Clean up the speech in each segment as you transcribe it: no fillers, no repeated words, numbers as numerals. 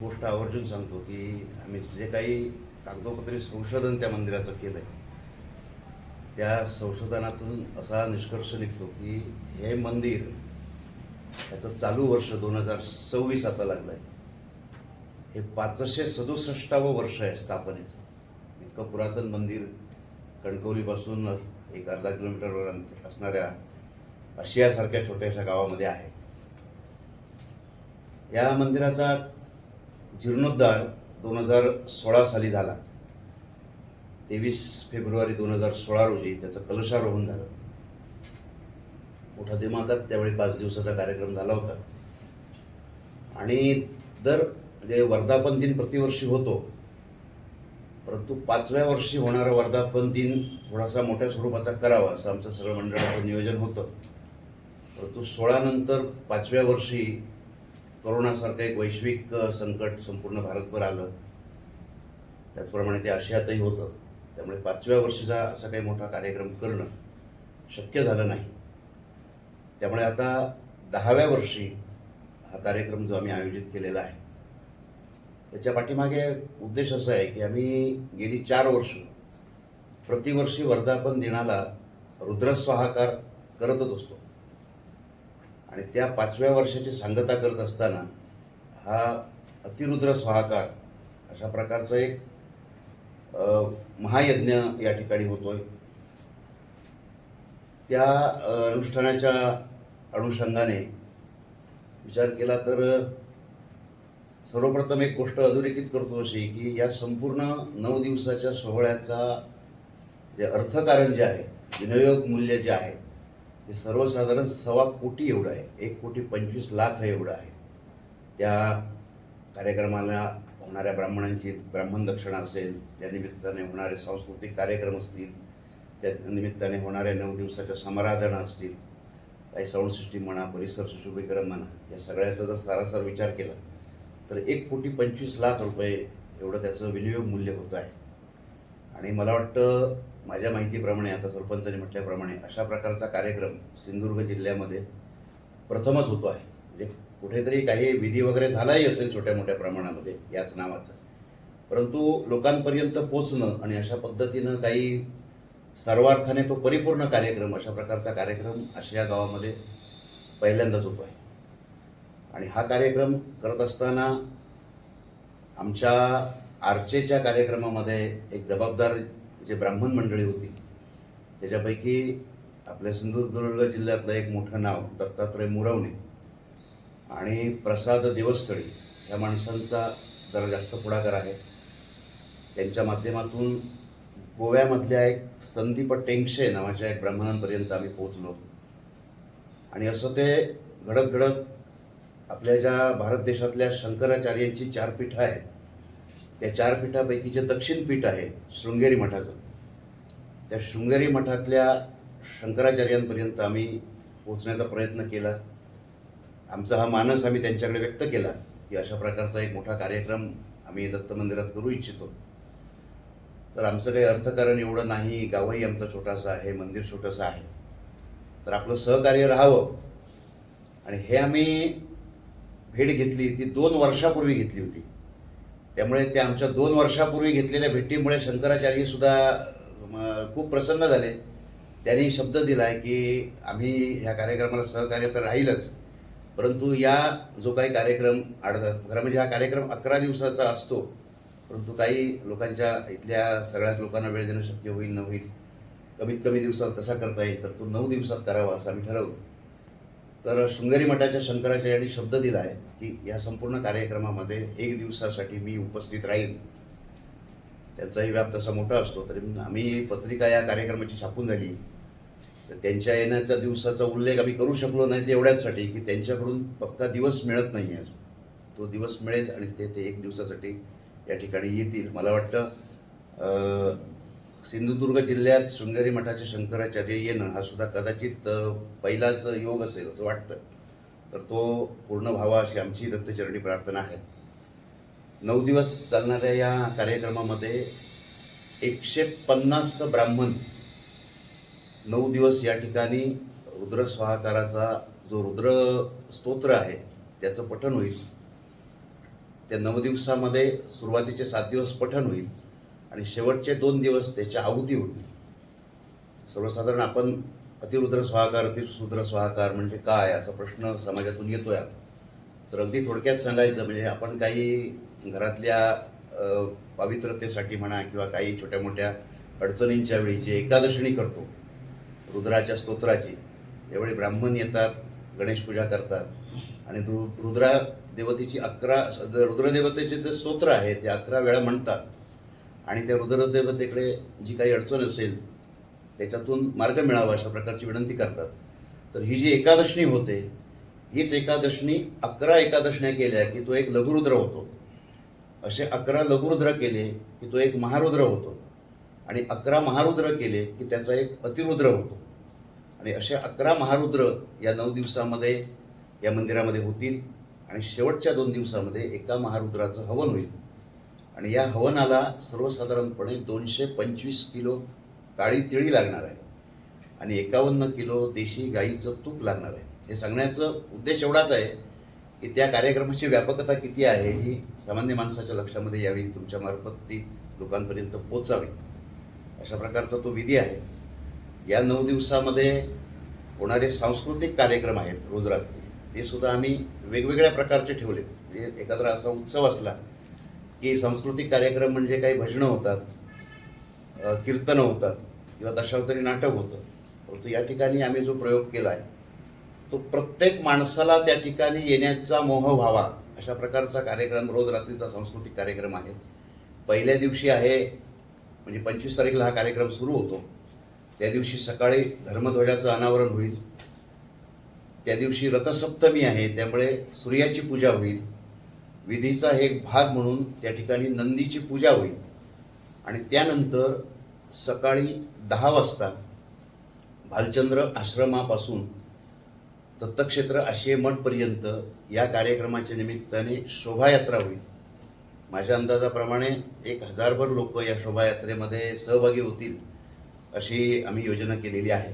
गोष्ट आवर्जून सांगतो की आम्ही जे काही कागदोपत्री संशोधन त्या मंदिराचं केलं आहे, त्या संशोधनातून असा निष्कर्ष निघतो की हे मंदिर त्याचं चालू वर्ष 2026 आता लागलं आहे. हे 567वं वर्ष आहे स्थापनेचं. इतकं पुरातन मंदिर कणकवलीपासून एक अर्धा किलोमीटरवर असणाऱ्या आशियासारख्या छोट्याशा गावामध्ये आहे. या मंदिराचा जीर्णोद्धार 2016 साली झाला. 23 फेब्रुवारी 2016 रोजी त्याचं कलशारोहण झालं. मोठा दिमागात त्यावेळी 5 दिवसाचा कार्यक्रम झाला होता. आणि म्हणजे वर्धापन दिन प्रतिवर्षी होतो, परंतु 5व्या वर्षी होणारा वर्धापन दिन थोडासा मोठ्या स्वरूपाचा करावा असं आमचं सगळं मंडळाचं नियोजन होतं. परंतु 16 नंतर 5व्या वर्षी कोरोनासारखं एक वैश्विक संकट संपूर्ण भारतभर आलं. त्याचप्रमाणे ते आशियातही होतं. त्यामुळे 5व्या वर्षीचा असा काही मोठा कार्यक्रम करणं शक्य झालं नाही. त्यामुळे आता 10व्या वर्षी हा कार्यक्रम जो आम्ही आयोजित केलेला आहे, त्याच्या पाठीमागे उद्देश असा आहे की आम्ही गेली 4 वर्ष प्रतिवर्षी वर्धापन दिनाला रुद्रस्वाहाकार करतच असतो. आणि त्या 5व्या वर्षाची सांगता करत असताना हा अतिरुद्र स्वाहाकार अशा प्रकारचा एक महायज्ञ या ठिकाणी होतोय. त्या अनुष्ठानाच्या अनुषंगाने विचार केला तर सर्वप्रथम एक गोष्ट अधोरेखित करतो अशी की या संपूर्ण 9 दिवसाच्या सोहळ्याचा जे अर्थकारण जे आहे, विनियोग मूल्य जे आहे, हे सर्वसाधारण 1.25 कोटी एवढं आहे. 1,25,00,000 एवढं आहे. त्या कार्यक्रमाला होणाऱ्या ब्राह्मणांची ब्राह्मण दक्षिणा असेल, त्या निमित्ताने होणारे सांस्कृतिक कार्यक्रम असतील, त्या निमित्ताने होणाऱ्या 9 दिवसाच्या समाराधना असतील, काही साऊंड सिस्टीम म्हणा, परिसर सुशोभीकरण म्हणा, या सगळ्याचा जर सारासार विचार केला तर 1,25,00,000 रुपये एवढं त्याचं विनियोग मूल्य होतं आहे. आणि मला वाटतं माझ्या माहितीप्रमाणे, आता सरपंचांनी म्हटल्याप्रमाणे, अशा प्रकारचा कार्यक्रम सिंधुदुर्ग जिल्ह्यामध्ये प्रथमच होतो आहे. म्हणजे कुठेतरी काही विधी वगैरे झालाही असेल छोट्या मोठ्या प्रमाणामध्ये याच नावाचा, परंतु लोकांपर्यंत पोचणं आणि अशा पद्धतीनं काही सर्वार्थाने तो परिपूर्ण कार्यक्रम, अशा प्रकारचा कार्यक्रम आशिया गावामध्ये पहिल्यांदाच होतो आहे. आणि हा कार्यक्रम करत असताना आमच्या आर्चेच्या कार्यक्रमामध्ये एक जबाबदार जे ब्राह्मण मंडळी होती, त्याच्यापैकी आपल्या सिंधुदुर्ग जिल्ह्यातलं एक मोठं नाव दत्तात्रय मुरवणे आणि प्रसाद देवस्थळी ह्या माणसांचा जरा जास्त पुढाकार आहे. त्यांच्या माध्यमातून गोव्यामधल्या एक संदीप टेंगशे नावाच्या एक ब्राह्मणांपर्यंत आम्ही पोचलो. आणि असं ते घडत घडत आपल्या ज्या भारत देशातल्या शंकराचार्यांची 4 पीठं आहेत, त्या 4 पीठापैकी जे दक्षिण पीठ आहे शृंगेरी मठाचं, त्या शृंगेरी मठातल्या शंकराचार्यांपर्यंत आम्ही पोचण्याचा प्रयत्न केला. आमचा हा मानस आम्ही त्यांच्याकडे व्यक्त केला की अशा प्रकारचा एक मोठा कार्यक्रम आम्ही दत्त मंदिरात करू इच्छितो. तर आमचं काही अर्थकारण एवढं नाही, गावही आमचं छोटासा आहे, मंदिर छोटंसं आहे, तर आपलं सहकार्य राहावं. आणि हे आम्ही भेट घेतली ती 2 वर्षापूर्वी घेतली होती. त्यामुळे त्या आमच्या 2 वर्षापूर्वी घेतलेल्या भेटीमुळे शंकराचार्यसुद्धा खूप प्रसन्न झाले. त्यांनी शब्द दिला आहे की आम्ही ह्या कार्यक्रमाला सहकार्य तर राहीलच, परंतु या जो काही कार्यक्रम खरं म्हणजे हा कार्यक्रम 11 दिवसाचा असतो, परंतु काही लोकांच्या इथल्या सगळ्याच लोकांना वेळ देणं शक्य होईल न होईल, कमीत कमी दिवसात कसा करता येईल, तर तो 9 दिवसात करावा असं आम्ही ठरवलं. तर शृंगेरी मठाच्या शंकराचार्यांनी शब्द दिला आहे की या संपूर्ण कार्यक्रमामध्ये 1 दिवसासाठी मी उपस्थित राहील. त्यांचाही व्याप तसा मोठा असतो. तरी आम्ही पत्रिका या कार्यक्रमाची छापून झाली, तर त्यांच्या येण्याच्या दिवसाचा उल्लेख आम्ही करू शकलो नाही, ते एवढ्याचसाठी की त्यांच्याकडून पक्का दिवस मिळत नाही आहे. तो दिवस मिळेल आणि ते 1 दिवसासाठी या ठिकाणी येतील. मला वाटतं सिंधुदुर्ग जिल्ह्यात शृंगेरी मठाचे शंकराचार्य येणं हा सुद्धा कदाचित पहिलाच योग असेल असं वाटतं. तर तो पूर्ण व्हावा अशी आमची दत्तचरणी प्रार्थना आहे. 9 दिवस चालणाऱ्या या कार्यक्रमामध्ये 150 ब्राह्मण 9 दिवस या ठिकाणी रुद्रस्वाहाकाराचा जो रुद्र स्तोत्र आहे त्याचं पठण होईल. त्या 9 दिवसामध्ये सुरुवातीचे 7 दिवस पठण होईल आणि शेवटचे 2 दिवस त्याच्या आहुती होतील. सर्वसाधारण आपण अतिरुद्र स्वाहाकार अतिरुद्र स्वाहाकार म्हणजे काय असा प्रश्न समाजातून येतोय. तर अगदी थोडक्यात सांगायचं म्हणजे आपण काही घरातल्या पवित्रतेसाठी म्हणा किंवा काही छोट्या मोठ्या अडचणींच्या वेळी जे एकादशिणी करतो रुद्राच्या स्तोत्राची, यावेळी ब्राह्मण येतात, गणेश पूजा करतात आणि रुद्रा देवतेची रुद्रदेवतेचे जे स्तोत्र आहे ते 11 वेळा म्हणतात आणि त्या रुद्रदेवतेकडे जी काही अडचण असेल त्याच्यातून मार्ग मिळावा अशा प्रकारची विनंती करतात. तर ही जी एकादशनी होते हीच एकादशनी 11 एकादशण्या केल्या की तो एक लघुरुद्र होतो. असे 11 लघुरुद्र केले की तो एक महारुद्र होतो आणि 11 महारुद्र केले की त्याचा एक अतिरुद्र होतो. आणि असे 11 महारुद्र या 9 दिवसामध्ये या मंदिरामध्ये होतील आणि शेवटच्या 2 दिवसामध्ये एका महारुद्राचं हवन होईल. आणि या हवनाला सर्वसाधारणपणे 225 किलो काळी तिळी लागणार आहे आणि 51 किलो देशी गाईचं तूप लागणार आहे. हे सांगण्याचा उद्देश एवढाच आहे की त्या कार्यक्रमाची व्यापकता किती आहे ही सामान्य माणसाच्या लक्षामध्ये यावी, तुमच्या मार्फत ती लोकांपर्यंत पोचावी अशा प्रकारचा तो विधी आहे. या 9 दिवसामध्ये होणारे सांस्कृतिक कार्यक्रम आहेत रोज रात्री, ते सुद्धा आम्ही वेगवेगळ्या प्रकारचे ठेवले. म्हणजे एखादा असा उत्सव असला की सांस्कृतिक कार्यक्रम म्हणजे काही भजनं होतात, कीर्तनं होतात किंवा दशावतारी नाटक होतं. परंतु या ठिकाणी आम्ही जो प्रयोग केला आहे तो प्रत्येक माणसाला त्या ठिकाणी येण्याचा मोह व्हावा अशा प्रकारचा कार्यक्रम रोज रात्रीचा सांस्कृतिक कार्यक्रम आहे. पहिल्या दिवशी आहे म्हणजे 25 तारीखला हा कार्यक्रम सुरू होतो. त्या दिवशी सकाळी धर्मध्वजाचं अनावरण होईल. त्या दिवशी रथसप्तमी आहे त्यामुळे सूर्याची पूजा होईल. विधीचा एक भाग म्हणून त्या ठिकाणी नंदीची पूजा होईल आणि त्यानंतर सकाळी 10 वाजता भालचंद्र आश्रमापासून दत्तक्षेत्र आशिये मठपर्यंत या कार्यक्रमाच्या निमित्ताने शोभायात्रा होईल. माझ्या अंदाजाप्रमाणे 1000भर लोक या शोभायात्रेमध्ये सहभागी होतील अशी आम्ही योजना केलेली आहे.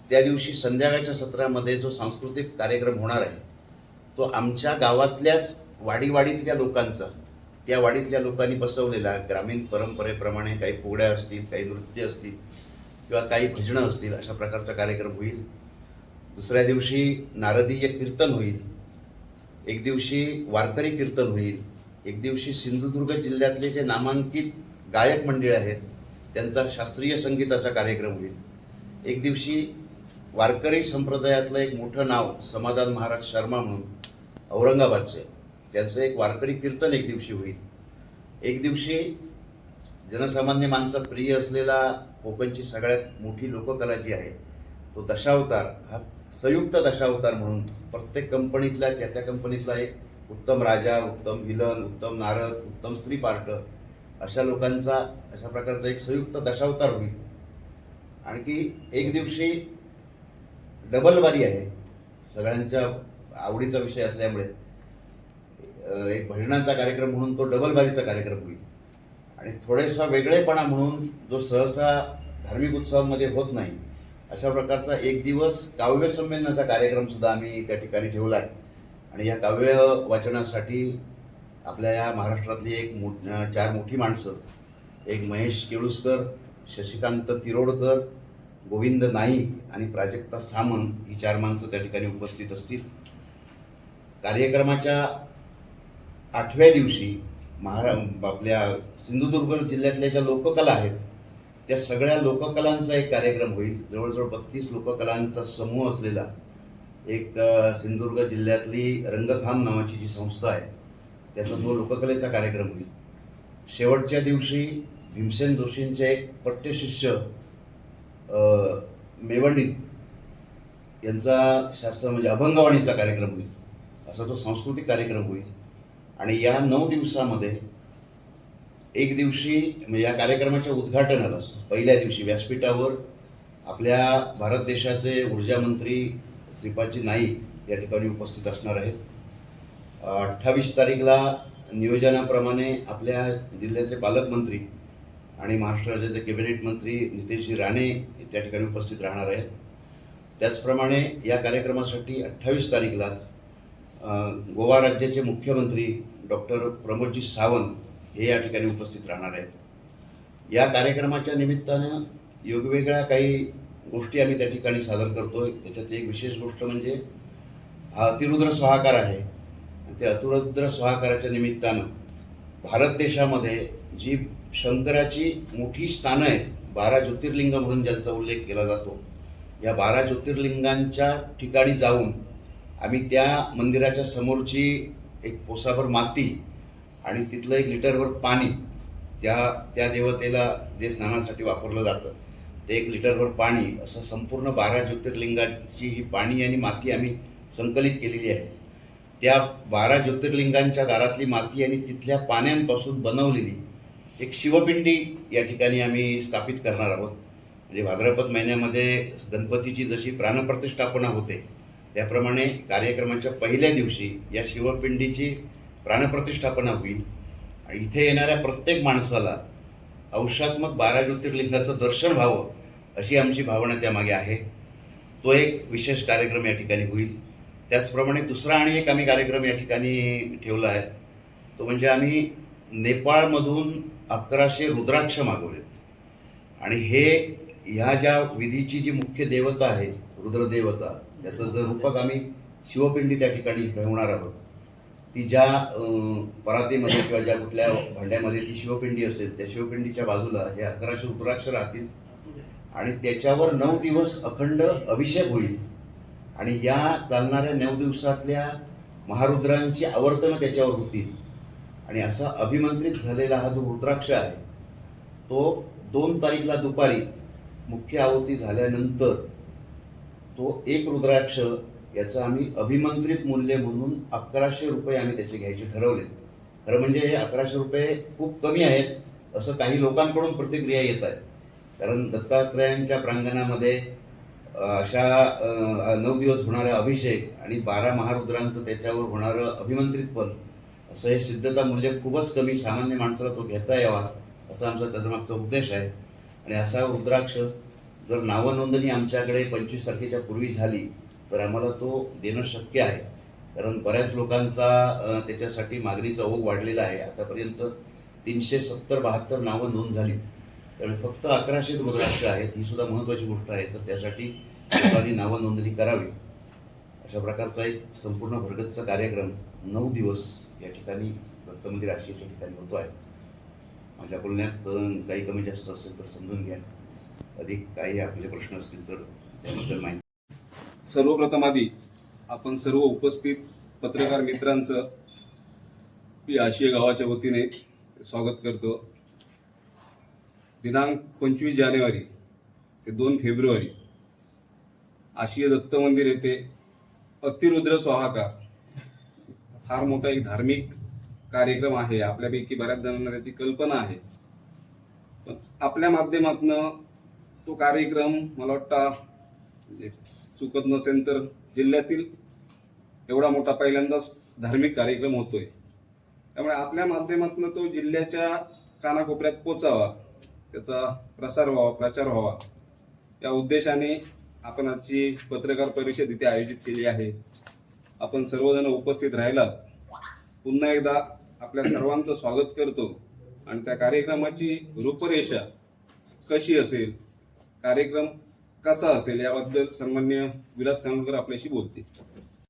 त्या दिवशी संध्याकाळच्या सत्रामध्ये जो सांस्कृतिक कार्यक्रम होणार आहे तो आमच्या गावातल्याच वाडीवाडीतल्या लोकांचा, त्या वाडीतल्या लोकांनी बसवलेला ग्रामीण परंपरेप्रमाणे काही फुगड्या असतील, काही नृत्य असतील किंवा काही भजनं असतील अशा प्रकारचा कार्यक्रम होईल. दुसऱ्या दिवशी नारदीय कीर्तन होईल. एक दिवशी वारकरी कीर्तन होईल. एक दिवशी सिंधुदुर्ग जिल्ह्यातले जे नामांकित गायक मंडळ आहेत त्यांचा शास्त्रीय संगीताचा कार्यक्रम होईल. एक दिवशी वारकरी संप्रदायातलं एक मोठं नाव समाधान महाराज शर्मा म्हणून औरंगाबादचे, त्यांचं एक वारकरी कीर्तन एक दिवशी होईल. एक दिवशी जनसामान्य माणसात प्रिय असलेला कोकणची सगळ्यात मोठी लोककला जी आहे तो दशावतार, हा संयुक्त दशावतार म्हणून प्रत्येक कंपनीतल्या त्या कंपनीतला एक उत्तम राजा, उत्तम विलन, उत्तम नारद, उत्तम स्त्री पार्ट अशा लोकांचा अशा प्रकारचा एक संयुक्त दशावतार होईल. आणखी एक दिवशी डबलबारी आहे, सगळ्यांच्या आवडीचा विषय असल्यामुळे एक भजनाचा कार्यक्रम म्हणून तो डबलबारीचा कार्यक्रम होईल. आणि थोडासा वेगळेपणा म्हणून जो सहसा धार्मिक उत्सवांमध्ये होत नाही अशा प्रकारचा एक दिवस काव्य संमेलनाचा कार्यक्रम सुद्धा आम्ही त्या ठिकाणी ठेवला आहे. आणि या काव्य वाचनासाठी आपल्या या महाराष्ट्रातली 4 मोठी माणसं, एक महेश केळुसकर, शशिकांत तिरोडकर, गोविंद नाईक आणि प्राजक्ता सामंत ही 4 माणसं त्या ठिकाणी उपस्थित असतील. कार्यक्रमाच्या 8व्या दिवशी आपल्या सिंधुदुर्ग जिल्ह्यातल्या ज्या लोककला आहेत त्या सगळ्या लोककलांचा एक कार्यक्रम होईल. जवळजवळ 32 लोककलांचा समूह असलेला एक सिंधुदुर्ग जिल्ह्यातली रंगखाम नावाची जी संस्था आहे त्याचा तो लोककलेचा कार्यक्रम होईल. शेवटच्या दिवशी भीमसेन जोशींचे एक पट्टशिष्य मेवंडी यांचा शास्त्र म्हणजे अभंगवाणीचा कार्यक्रम होईल. असा तो सांस्कृतिक कार्यक्रम होईल. आणि या 9 दिवसामध्ये एक दिवशी म्हणजे या कार्यक्रमाच्या उद्घाटनाला पहिल्या दिवशी व्यासपीठावर आपल्या भारत देशाचे ऊर्जा मंत्री श्रीपादजी नाईक या ठिकाणी उपस्थित असणार आहेत. 28 तारीखला नियोजनाप्रमाणे आपल्या जिल्ह्याचे पालकमंत्री आणि महाराष्ट्र राज्याचे कॅबिनेट मंत्री नितेशजी राणे त्या ठिकाणी उपस्थित राहणार आहेत. त्याचप्रमाणे या कार्यक्रमासाठी 28 तारीखलाच गोवा राज्याचे मुख्यमंत्री डॉक्टर प्रमोदजी सावंत हे या ठिकाणी उपस्थित राहणार आहेत। या कार्यक्रमाच्या निमित्तानं वेगवेगळ्या काही गोष्टी आम्ही त्या ठिकाणी सादर करतोय। त्याच्यातली एक विशेष गोष्ट म्हणजे हा अतिरुद्र स्वाहाकार आहे। त्या अतिरुद्र स्वाहाकाराच्या निमित्तानं भारत देशामध्ये जी शंकराची मोठी स्थानं आहेत, 12 ज्योतिर्लिंग म्हणून ज्यांचा उल्लेख केला जातो, या 12 ज्योतिर्लिंगांच्या ठिकाणी जाऊन आम्ही त्या मंदिराच्या समोरची एक पोसाभर माती आणि तिथलं 1 लिटरभर पाणी, त्या देवतेला जे स्नानासाठी वापरलं जातं ते 1 लिटरभर पाणी, असं संपूर्ण 12 ज्योतिर्लिंगाची ही पाणी आणि माती आम्ही संकलित केलेली आहे। त्या 12 ज्योतिर्लिंगांच्या दारातली माती आणि तिथल्या पाण्यांपासून बनवलेली एक शिवपिंडी या ठिकाणी आम्ही स्थापित करणार आहोत। म्हणजे भाद्रपद महिन्यामध्ये गणपतीची जशी प्राणप्रतिष्ठापना होते त्याप्रमाणे कार्यक्रमाच्या पहिल्या दिवशी या शिवपिंडीची प्राणप्रतिष्ठापना होईल आणि इथे येणाऱ्या प्रत्येक माणसाला औषधात्मक 12 ज्योतिर्लिंगाचं दर्शन व्हावं अशी आमची भावना त्यामागे आहे। तो एक विशेष कार्यक्रम या ठिकाणी होईल। त्याचप्रमाणे दुसरा आणि एक आम्ही कार्यक्रम या ठिकाणी ठेवला आहे, तो म्हणजे आम्ही नेपाळमधून 1100 रुद्राक्ष मागवलेत आणि हे ह्या ज्या विधीची जी मुख्य देवता आहे रुद्रदेवता, त्याचं जर रूपक आम्ही शिवपिंडी त्या ठिकाणी ठेवणार आहोत। ती ज्या परातीमध्ये किंवा ज्या कुठल्या भांड्यामध्ये ती शिवपिंडी असेल त्या शिवपिंडीच्या बाजूला हे 1100 रुद्राक्ष राहतील आणि त्याच्यावर 9 दिवस अखंड अभिषेक होईल आणि या चालणाऱ्या 9 दिवसातल्या महारुद्रांची आवर्तनं त्याच्यावर होतील आणि असा अभिमंत्रित झालेला हा जो रुद्राक्ष आहे तो 2 तारीखला दुपारी मुख्य आहुती झाल्यानंतर तो 1 रुद्राक्ष याचं आम्ही अभिमंत्रित मूल्य म्हणून 1100 रुपये आम्ही त्याचे घ्यायचे ठरवले। खरं म्हणजे हे 1100 रुपये खूप कमी आहेत असं काही लोकांकडून प्रतिक्रिया येत आहेत, कारण दत्तात्रयांच्या प्रांगणामध्ये अशा 9 दिवस होणारा अभिषेक आणि 12 महारुद्रांचं त्याच्यावर होणारं अभिमंत्रितपण असं हे सिद्धता मूल्य खूपच कमी, सामान्य माणसाला तो घेता यावा असा आमचा त्याच्यामागचा उद्देश आहे। आणि असा रुद्राक्ष जर नावनोंदणी आमच्याकडे 25 तारखेच्या पूर्वी झाली तर आम्हाला तो देणं शक्य आहे, कारण बऱ्याच लोकांचा त्याच्यासाठी मागणीचा ओघ वाढलेला आहे। आतापर्यंत 370-72 नावं नोंद झाली, त्यामुळे फक्त 1100 रुद्राक्ष आहेत, ही सुद्धा महत्त्वाची गोष्ट आहे। तर त्यासाठी लोकांनी नावं नोंदणी करावी। अशा प्रकारचा एक संपूर्ण भरगतचा कार्यक्रम 9 दिवस या ठिकाणी दत्त मंदिर आशियाच्या ठिकाणी होतो आहे। माझ्या बोलण्यात काही कमी जास्त असेल तर समजून घ्या, अधिक काही आपले प्रश्न असतील तर त्याबद्दल माहिती। सर्वप्रथम आधी आपण सर्व उपस्थित पत्रकार मित्रांचं या आशिया गावाच्या वतीने स्वागत करतो। दिनांक 25 जानेवारी ते 2 फेब्रुवारी आशिया दत्त मंदिर येथे अतिरुद्र स्वाहाकार फार मोठा एक धार्मिक कार्यक्रम आहे। आपल्यापैकी बऱ्याच जणांना त्याची कल्पना आहे, पण आपल्या माध्यमातून तो कार्यक्रम मला वाटतं म्हणजे चुकत नसेल तर जिल्ह्यातील एवढा मोठा पहिल्यांदाच धार्मिक कार्यक्रम होतोय। त्यामुळे आपल्या माध्यमातून तो जिल्ह्याच्या कानाकोपऱ्यात पोचावा, त्याचा प्रसार व्हावा, प्रचार व्हावा या उद्देशाने आपण आजची पत्रकार परिषद इथे आयोजित केली आहे। आपण सर्वजण उपस्थित राहिलात, पुन्हा एकदा आपल्या सर्वांचं स्वागत करतो आणि त्या कार्यक्रमाची रूपरेषा कशी असेल, कार्यक्रम कसा असेल याबद्दल सन्माननीय विलास कानडकर आपल्याशी बोलतील।